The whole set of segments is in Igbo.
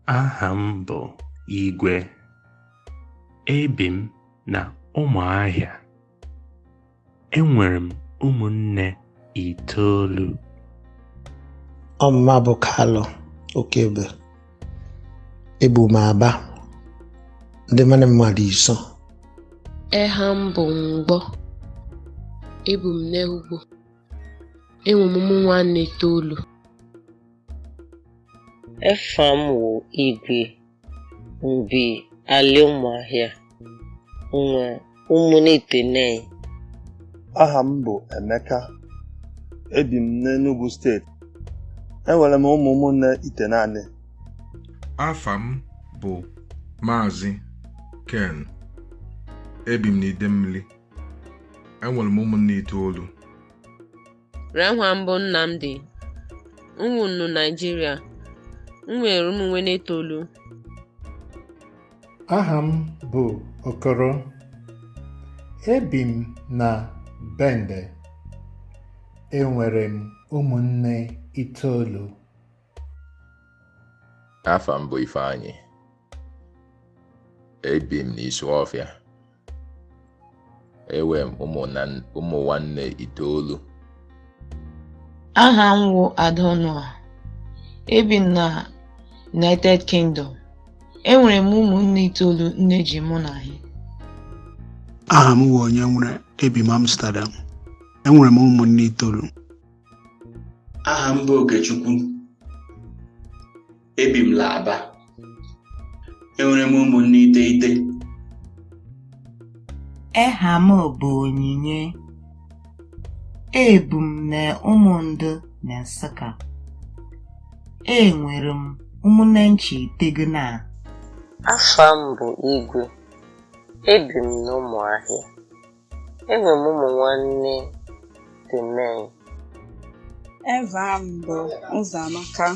Aha m bụ Igwe. Ebi m na Ụmụahịa. Enwere m ụmụnne 9. Ọmụma bụ Kalụ Okebe. Ebu m Aba. Ndị mmadụ mmadụ 5. Eha m bụ Mgbọ. Ebu m n'Ugwu. Enwe m ụmụ nwanne 9. Efa m wụ Igwe mbi ala Ụmụahịa nwe ụmụnne 9. Aha m bụ Emeka. Ebi m n'Enugu steeti. Enwere m ụmụnne 9. Afa m bụ Maazị Ken. Ebi m n'Idemmili. Enwere m ụmụnne 9. Renwa m bụ Nnamdi. Nwunnu Nigeria. Nwere ụmụnne 9. Aha m bụ Okoro. Ebi m na Bende. Enwere m ụmụnne 9. Afa m bụ Ifeanyị. Ebi m n'Isuọfịa. Enwe m ụmụ nwanne 9. Aha m wụ Adonua. Ebi m na United Kingdom. Enwere m ụmụnne 9 nne ji mụ na ha. Aha m wụ onye nwere. Ebi m Amsterdam. Enwere m ụmụnne 9. Aha m bụ Okechukwu. Ebi m n'Aba. Enwere m ụmụnne 9. Aha m bụ Onyinye. Ebu m na Ụmụndụ na Nsụka. Enwere m ụmụnne 9. Afa m bụ Igwe. Ebi m n'Ụmụahịa. Enwere m ụmụ nwanne 9. Eva m bụ Ụzọamaka.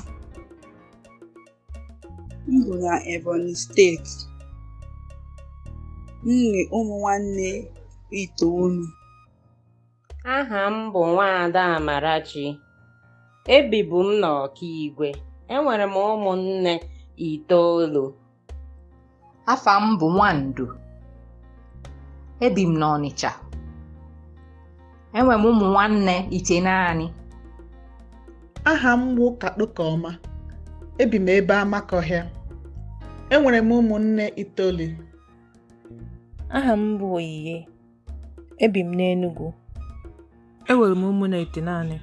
M bụ na Ebonyi steeti. Nne ụmụ nwanne 9. Aha m bụ Nwaada Amarachi. Ebibu m n'Ọkigwe. Enwere m ụmụnne 9. Afa m bụ Nwando. Ebi m n'Ọnịcha. Enwere m ụmụ nwanne 9. Aha m bụ Kadụkaọma. Ebi m ebe Amakọhịa. Enwere m ụmụnne 9. Aha m bụ Oyiye. Ebi m n'Enugu. Enwere m ụmụnne 9.